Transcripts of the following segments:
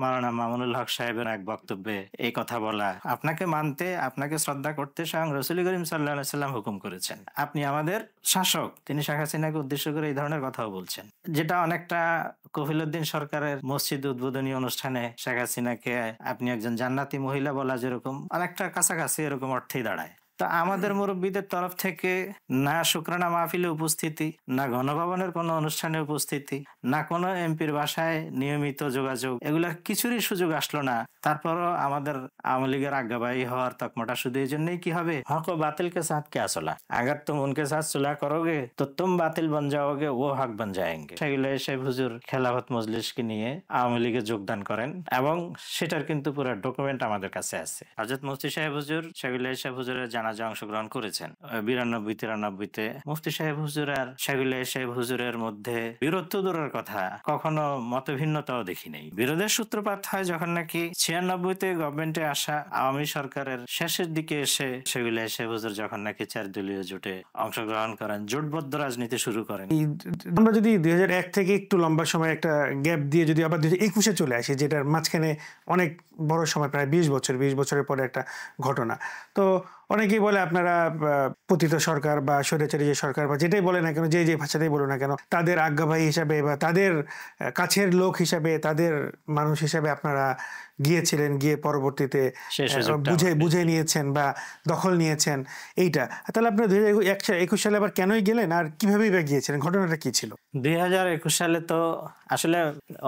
মাওলানা মামুনুল হক সাহেবের এক বক্তব্যে এই কথা বলা, আপনাকে মানতে, আপনাকে শ্রদ্ধা করতে স্বয়ং রাসূল করিম সাল্লাল্লাহু আলাইহি সাল্লাম হুকুম করেছেন। আপনি আমাদের শাসক। তিনি শেখ হাসিনাকে উদ্দেশ্য করে এই ধরনের কথাও বলছেন, যেটা অনেকটা কফিলউদ্দিন সরকারের মসজিদ উদ্বোধনী অনুষ্ঠানে শেখ হাসিনাকে আপনি একজন জান্নাতি মহিলা বলা যেরকম অনেকটা কাছাকাছি এরকম অর্থেই দাঁড়ায়। তো আমাদের মুরব্বীদের তরফ থেকে না শুকরানা মাহফিলে উপস্থিতি, না গণভবনের কোনো অনুষ্ঠানে উপস্থিতি, না কোনো এমপির বাসায় নিয়মিত যোগাযোগ, এগুলার কিছুরই সুযোগ আসলো না। তারপরও আমাদের আওয়ামী লীগের আজ্ঞাবাহী হওয়ার তকমাটা শুধু এই জন্যই কি হবে, হক ও বাতিল কে সাথ क्या सुलह, अगर तुम उनके साथ सुलह करोगे तो तुम बातिल बन जाओगे, वो हक बन जाएंगे। সেগুলো সাহেব হুজুর খেলাফত মজলিসকে নিয়ে আওয়ামী লীগে যোগদান করেন এবং সেটার কিন্তু পুরো ডকুমেন্ট আমাদের কাছে আছে। হযরত মুফতি সাহেব হুজুর সেগুলো সাহেব হুজুরের জানাজা অংশগ্রহণ করেছেন 92-93-তে। মুফতি সাহেব হুজুর আর সেগুলো সাহেব হুজুরের মধ্যে বিরোধ দূরের কথা, কখনো মতভিন্নতাও দেখি নাই। বিরোধের সূত্রপাত হয় যখন নাকি 96-তে গভর্নমেন্টে আসা আওয়ামী সরকারের শেষের দিকে এসে সেগুলো সাহেব হুজুর যখন নাকি 4 দলীয় জোটে অংশগ্রহণ করেন, জোটবদ্ধ রাজনীতি শুরু করেন। আমরা যদি 2001 থেকে একটু লম্বা সময় একটা গ্যাপ দিয়ে যদি আবার 2021-এ চলে আসি, যেটার মাঝখানে অনেক বড় সময়, প্রায় 20 বছরের পরে একটা ঘটনা। তো অনেকেই বলে আপনারা পতিত সরকার বা স্বৈরাচারী যে সরকার বা যেটাই বলে না কেন, যে ভাষাতেই বলো না কেন, তাদের আজ্ঞাবাহী হিসাবে বা তাদের কাছের লোক হিসাবে, তাদের মানুষ হিসাবে আপনারা গিয়েছিলেন, গিয়ে পরবর্তীতে বুঝে নিয়েছেন বা দখল নিয়েছেন এইটা। তাহলে আপনারা 2021 সালে আবার কেনই গেলেন আর কিভাবেই বা গিয়েছিলেন, ঘটনাটা কি ছিল? 2021 সালে তো আসলে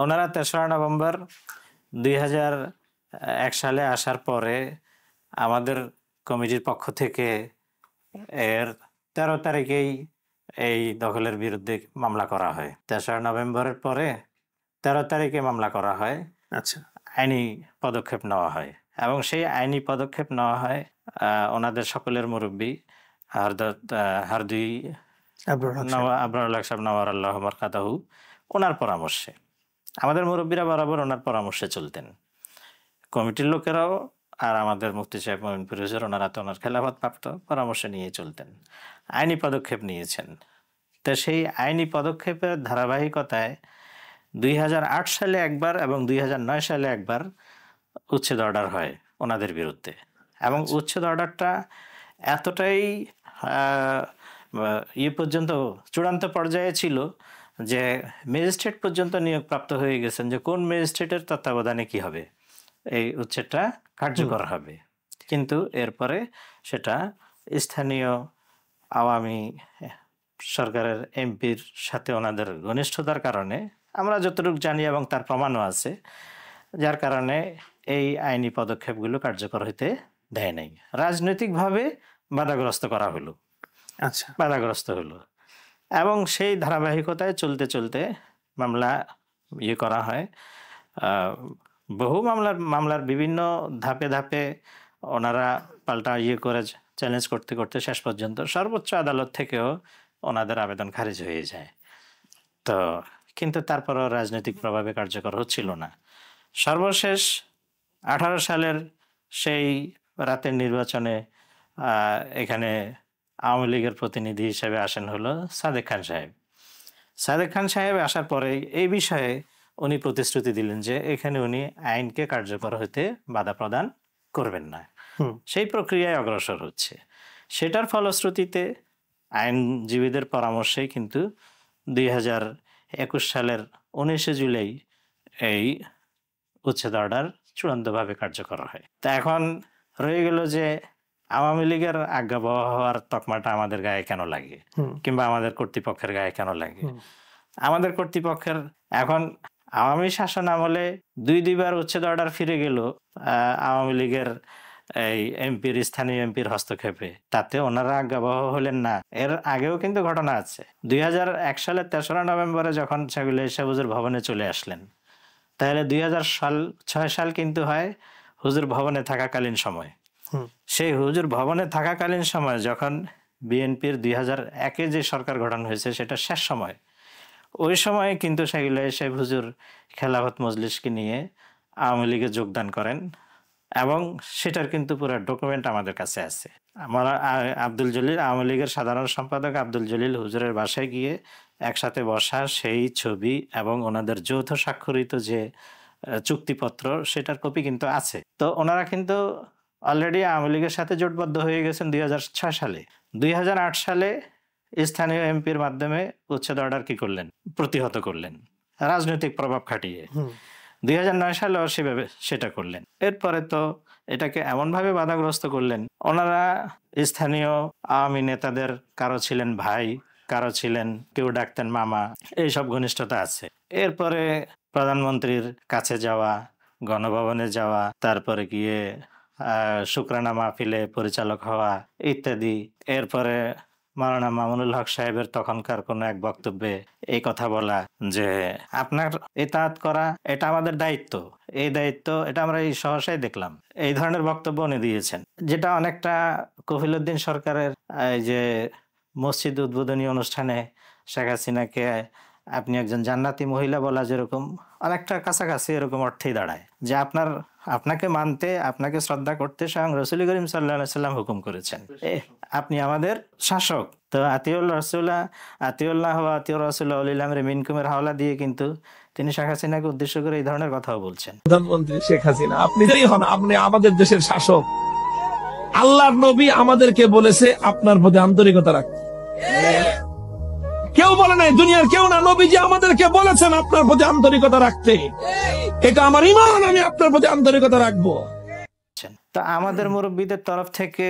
ওনারা 3রা নভেম্বর 2001 সালে আসার পরে আমাদের কমিটির পক্ষ থেকে এর 13 তারিখেই এই দখলের বিরুদ্ধে মামলা করা হয়। 3রা নভেম্বরের পরে 13 তারিখে মামলা করা হয়। আচ্ছা, আইনি পদক্ষেপ নেওয়া হয় এবং সেই আইনি পদক্ষেপ নেওয়া হয় ওনাদের সকলের মুরব্বী হারদুই আবরারুল হক সাহেব নওয়ার আল্লাহ মারকাতাহু, ওনার পরামর্শে। আমাদের মুরব্বীরা বরাবর ওনার পরামর্শে চলতেন, কমিটির লোকেরাও আর আমাদের মুফতি সাহেব মঈন ফিরোজের, ওনারা তো ওনার খেলাফত প্রাপ্ত, পরামর্শ নিয়ে চলতেন, আইনি পদক্ষেপ নিয়েছেন। তো সেই আইনি পদক্ষেপের ধারাবাহিকতায় 2008 সালে একবার এবং 2009 সালে একবার উচ্ছেদ অর্ডার হয় ওনাদের বিরুদ্ধে। এবং উচ্ছেদ অর্ডারটা এতটাই পর্যন্ত চূড়ান্ত পর্যায়ে ছিল যে ম্যাজিস্ট্রেট পর্যন্ত নিয়োগপ্রাপ্ত হয়ে গেছেন যে কোন ম্যাজিস্ট্রেটের তত্ত্বাবধানে কি হবে, এই উচ্ছেদটা কার্যকর হবে। কিন্তু এরপরে সেটা স্থানীয় আওয়ামী সরকারের এমপির সাথে ওনাদের ঘনিষ্ঠতার কারণে, আমরা যতটুকু জানি এবং তার প্রমাণও আছে, যার কারণে এই আইনি পদক্ষেপগুলো কার্যকর হইতে দেয় নাই। রাজনৈতিকভাবে বাধাগ্রস্ত করা হলো। আচ্ছা, বাধাগ্রস্ত হলো এবং সেই ধারাবাহিকতায় চলতে চলতে মামলা করা হয়। বহু মামলার বিভিন্ন ধাপে ধাপে ওনারা পাল্টা করে চ্যালেঞ্জ করতে করতে শেষ পর্যন্ত সর্বোচ্চ আদালত থেকেও ওনাদের আবেদন খারিজ হয়ে যায়। তো কিন্তু তারপরও রাজনৈতিক প্রভাবে কার্যকর হচ্ছিল না। সর্বশেষ 18 সালের সেই রাতের নির্বাচনে এখানে আওয়ামী লীগের প্রতিনিধি হিসেবে আসেন হলো সাদেক খান সাহেব। সাদেক খান সাহেব আসার পরে এই বিষয়ে উনি প্রতিশ্রুতি দিলেন যে এখানে উনি আইনকে কার্যকর হতে বাধা প্রদান করবেন না। সেই প্রক্রিয়ায় অগ্রসর হচ্ছে। সেটার ফলশ্রুতিতে আইনজীবীদের পরামর্শেই কিন্তু 2021 সালের 19 জুলাই এই উচ্ছেদ অর্ডার চূড়ান্তভাবে কার্যকর হয়। তা এখন রয়ে গেল যে আওয়ামী লীগের আজ্ঞাবহ হওয়ার তকমাটা আমাদের গায়ে কেন লাগে, কিংবা আমাদের কর্তৃপক্ষের গায়ে কেন লাগে। আমাদের কর্তৃপক্ষের এখন আওয়ামী শাসন আমলে দুইবার উচ্ছেদ অর্ডার ফিরে গেল আওয়ামী লীগের এই স্থানীয় এমপির হস্তক্ষেপে, তাতে ওনারা আজ্ঞাবহ হলেন না। এর আগেও কিন্তু ঘটনা আছে। 2001 সালের 3রা নভেম্বরে যখন সেগুলো হুজুর ভবনে চলে আসলেন, তাহলে 2006 সাল কিন্তু হয় হুজুর ভবনে থাকাকালীন সময়। সেই হুজুর ভবনে থাকাকালীন সময় যখন বিএনপির 2001-এ যে সরকার গঠন হয়েছে সেটা শেষ সময়, ওই সময় কিন্তু সেগুলো সাহেব হুজুর খেলাফত মজলিসকে নিয়ে আওয়ামী লীগে যোগদান করেন এবং সেটার কিন্তু পুরো ডকুমেন্ট আমাদের কাছে আছে। আমরা আব্দুল জলিল, আওয়ামী লীগের সাধারণ সম্পাদক আব্দুল জলিল হুজুরের বাসায় গিয়ে একসাথে বসা সেই ছবি এবং ওনাদের যৌথ স্বাক্ষরিত যে চুক্তিপত্র, সেটার কপি কিন্তু আছে। তো ওনারা কিন্তু অলরেডি আওয়ামী লীগের সাথে জোটবদ্ধ হয়ে গেছেন 2006 সালে। 2008 সালে স্থানীয় এমপির মাধ্যমে উচ্ছেদ অর্ডার কি করলেন, প্রতিহত করলেন রাজনৈতিক প্রভাব খাটিয়ে। 2009 সালেও সেভাবে সেটা করলেন। এরপরে তো এটাকে এমনভাবে বাধাগ্রস্ত করলেন, ওনারা স্থানীয় আওয়ামী নেতাদের কারো ছিলেন ভাই, কারো ছিলেন, কেউ ডাকতেন মামা, এইসব ঘনিষ্ঠতা আছে। এরপরে প্রধানমন্ত্রীর কাছে যাওয়া, গণভবনে যাওয়া, তারপরে গিয়ে শুকরানা মাহফিলে পরিচালক হওয়া ইত্যাদি। এরপরে মাওলানা মামুনুল হক সাহেবের তখনকার কোনো এক বক্তব্যে এই কথা বলা যে আপনার ইতাআত করা এটা আমাদের দায়িত্ব, এই দায়িত্ব এটা আমরা এই সহসাই দেখলাম, এই ধরনের বক্তব্য উনি দিয়েছেন, যেটা অনেকটা কফিলউদ্দিন সরকারের এই যে মসজিদ উদ্বোধনী অনুষ্ঠানে শেখ হাসিনাকে আপনি একজন জান্নাতি মহিলা বলা যেরকম অনেকটা কাছাকাছি এরকম অর্থেই দাঁড়ায়, যে আপনাকে মানতে, আপনাকে শ্রদ্ধা করতে স্বয়ং রাসূল করিম সাল্লাল্লাহু আলাইহি সাল্লাম হুকুম করেছেন, আপনি আমাদের শাসক। তো আতিউল্লাহ ওয়া আতিউর রাসূল ওয়া উলিল আমরি মিনকুমের হাওলা দিয়ে কিন্তু তিনি শেখ হাসিনাকে উদ্দেশ্য করে এই ধরনের কথাও বলছেন। প্রধানমন্ত্রী শেখ হাসিনা, আপনি যেই হন, আপনি আমাদের দেশের শাসক। আল্লাহর নবী আমাদেরকে বলেছে আপনার প্রতি আন্তরিকতা রাখতে। কেউ বলে নাই, দুনিয়ার কেউ না, নবীজি আমাদেরকে বলেছেন আপনার প্রতি আন্তরিকতা রাখতে। এটা আমার ঈমান, আমি আপনার প্রতি আন্তরিকতা রাখবো। তা আমাদের মুরব্বীদের তরফ থেকে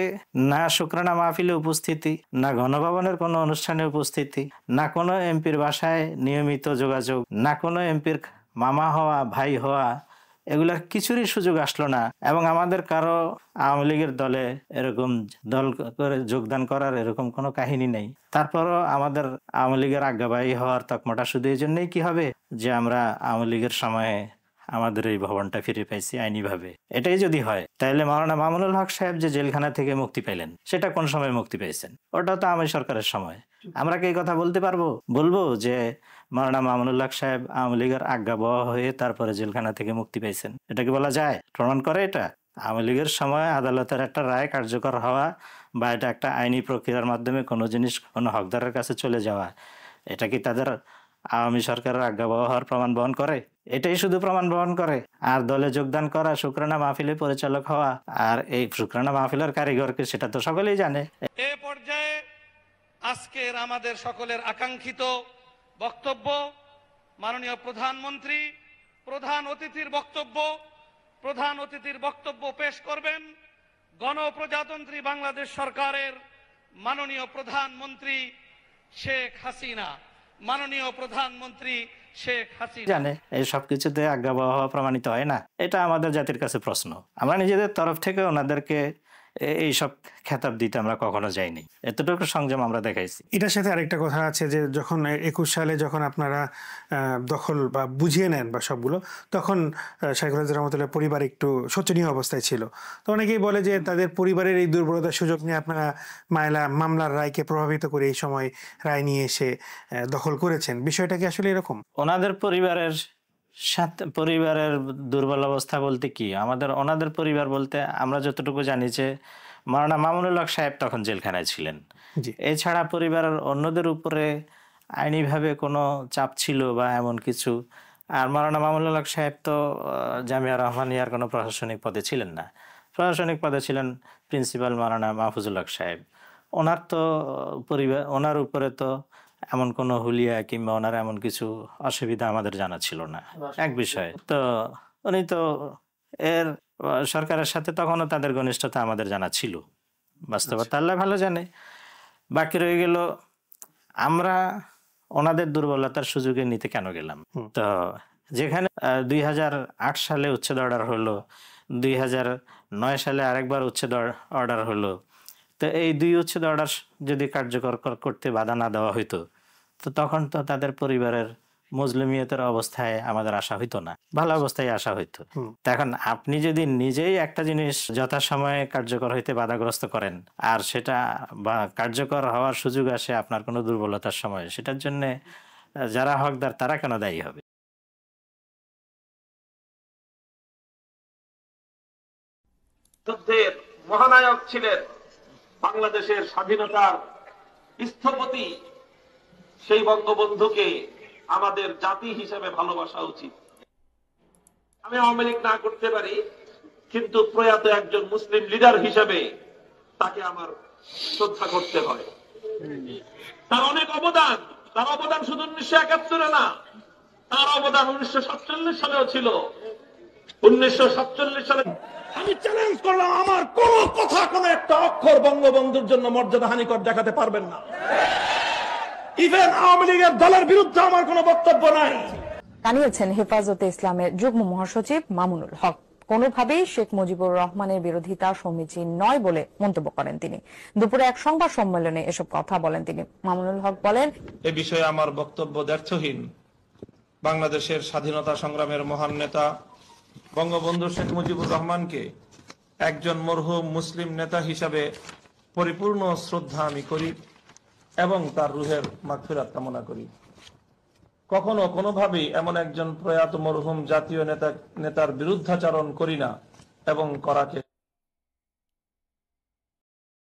না শুকরানা মাহফিলে উপস্থিতি, না গণভবনের কোনো অনুষ্ঠানে উপস্থিতি, না কোনো এমপির বাসায় নিয়মিত যোগাযোগ, না কোনো এমপির মামা হওয়া, ভাই হওয়া, এগুলার কিছুরই সুযোগ আসলো না। এবং আমাদের কারো আওয়ামী লীগের দলে এরকম দল করে যোগদান করার এরকম কোনো কাহিনী নেই। তারপরও আমাদের আওয়ামী লীগের আজ্ঞাবাহী হওয়ার তকমাটা শুধু এই জন্যই কি হবে যে আমরা আওয়ামী লীগের সময়ে আমাদের এই ভবনটা ফিরে পাইছি আইনিভাবে। এটাই যদি হয় তাহলে মাওলানা মামুনুল হক সাহেব যে জেলখানা থেকে মুক্তি পেলেন সেটা কোন সময় মুক্তি পেয়েছেন? ওটা তো আওয়ামী সরকারের সময়। আমরা কি এই কথা বলতে পারবো? বলবো যে মাওলানা মামুনুল হক সাহেব আওয়ামী লীগের আজ্ঞাবহ হয়ে তারপরে জেলখানা থেকে মুক্তি পেয়েছেন? এটা কি বলা যায়? প্রমাণ করে এটা? আওয়ামী লীগের সময় আদালতের একটা রায় কার্যকর হওয়া বা এটা একটা আইনি প্রক্রিয়ার মাধ্যমে কোনো জিনিস কোনো হকদারের কাছে চলে যাওয়া, এটা কি তাদের আওয়ামী সরকারের আজ্ঞাবহ হওয়ার প্রমাণ বহন করে? এটাই শুধু প্রমাণ বহন করে। আর দলে যোগদান করা, শুকরানা মাহফিলে পরিচালক হওয়া, আর এই শুকরানা মাহফিলের কারিগরকে সেটা তো সকলেই জানে। এ পর্যায়ে আজকের আমাদের সকলের আকাঙ্ক্ষিত বক্তব্য, মাননীয় প্রধানমন্ত্রী প্রধান অতিথির বক্তব্য পেশ করবেন গণপ্রজাতন্ত্রী বাংলাদেশ সরকারের মাননীয় প্রধানমন্ত্রী শেখ হাসিনা। মাননীয় প্রধানমন্ত্রী শেখ হাসিনা জানে এই সবকিছুতে আজ্ঞাবহ হওয়া প্রমাণিত হয় না? এটা আমাদের জাতির কাছে প্রশ্ন। আমরা নিজেদের তরফ থেকে ওনাদেরকে এইসব খেতাব দিতে আমরা কখনো যাইনি, এতটুকু সংযম আমরা দেখাইছি। এটার সাথে আরেকটা কথা আছে যে যখন 21 সালে যখন আপনারা দখল বা বুঝিয়ে নেন বা সবগুলো, তখন শাইখুল আজাদ রহমতুল্লাহ পরিবার একটু শোচনীয় অবস্থায় ছিল। তো অনেকেই বলে যে তাদের পরিবারের এই দুর্বলতার সুযোগ নিয়ে আপনারা মামলার রায়কে প্রভাবিত করে এই সময় রায় নিয়ে এসে দখল করেছেন। বিষয়টা কি আসলে এরকম? ওনাদের পরিবারের সাথে পরিবারের দুর্বল অবস্থা বলতে কি, ওনাদের পরিবার বলতে আমরা যতটুকু জানি যে মাওলানা মামুনুল হক সাহেব তখন জেলখানায় ছিলেন। এছাড়া পরিবারের অন্যদের উপরে আইনিভাবে কোনো চাপ ছিল বা এমন কিছু। আর মাওলানা মামুনুল হক সাহেব তো জামিয়া রহমানিয়ার কোনো প্রশাসনিক পদে ছিলেন না, প্রশাসনিক পদে ছিলেন প্রিন্সিপাল মাওলানা মাহফুজুল হক সাহেব। ওনার উপরে তো এমন কোনো হুলিয়া কিংবা ওনার এমন কিছু অসুবিধা আমাদের জানা ছিল না এক বিষয়ে। তো উনি তো এর সরকারের সাথে তখনও তাদের ঘনিষ্ঠতা আমাদের জানা ছিল, বাস্তবতা আল্লাহ ভালো জানে। বাকি রয়ে গেল আমরা ওনাদের দুর্বলতার সুযোগে নিতে কেন গেলাম। তো যেখানে 2008 সালে উচ্ছেদ অর্ডার হলো, 2009 সালে আরেকবার উচ্ছেদ অর্ডার হলো, তো এই দুই উচ্ছেদ অর্ডার যদি কার্যকর করতে বাধা না দেওয়া হইতো তো তখন তো তাদের পরিবারের মজলুমিয়তের অবস্থায় আমাদের আসা হইতো না, ভালো অবস্থায় আসা হইতো। এখন আপনি যদি নিজেই একটা জিনিস যথাসময়ে কার্যকর হইতে বাধাগ্রস্ত করেন আর সেটা বা কার্যকর হওয়ার সুযোগ আসে আপনার কোনো দুর্বলতার সময়, সেটার জন্য যারা হকদার তারা কেন দায়ী হবে? যুদ্ধের মহানায়ক ছিলেন, বাংলাদেশের স্বাধীনতার স্থপতি, সেই বঙ্গবন্ধুকে আমাদের জাতি হিসেবে ভালোবাসা উচিত। আমি আওয়ামী লীগ না করতে পারি, কিন্তু প্রয়াত একজন মুসলিম লিডার হিসেবে তাকে আমার শ্রদ্ধা করতে হয়। তার অনেক অবদান, তার অবদান শুধু 1971 না, তার অবদান 1947 সালেও ছিল। 1947 সালে আমি চ্যালেঞ্জ করলাম, আমার কোন কথা, কোন একটা অক্ষর বঙ্গবন্ধুর জন্য মর্যাদা হানিকর দেখাতে পারবেন না। ইভেন আওয়ামী লীগের দলের বিরুদ্ধে আমার কোনো বক্তব্য নাই। জানিয়েছেন হেফাজতে ইসলামের যুগ্ম মহাসচিব মামুনুল হক। কোনোভাবেই শেখ মুজিবুর রহমানের বিরোধিতা সমীচীন নয় বলে মন্তব্য করেন তিনি। দুপুরে এক সংবাদ সম্মেলনে এসব কথা বলেন তিনি। মামুনুল হক বলেন, এ বিষয়ে আমার বক্তব্য দ্ব্যর্থহীন। বাংলাদেশের স্বাধীনতা সংগ্রামের মহান নেতা বঙ্গবন্ধু শেখ মুজিবুর রহমানকে একজন মরহুম মুসলিম নেতা হিসাবে পরিপূর্ণ শ্রদ্ধা আমি করি এবং তার রুহের মাগফিরাত কামনা করি। কখনো কোনোভাবেই এমন একজন প্রয়াত মরহুম জাতীয় নেতার বিরুদ্ধাচরণ করি না এবং করাকে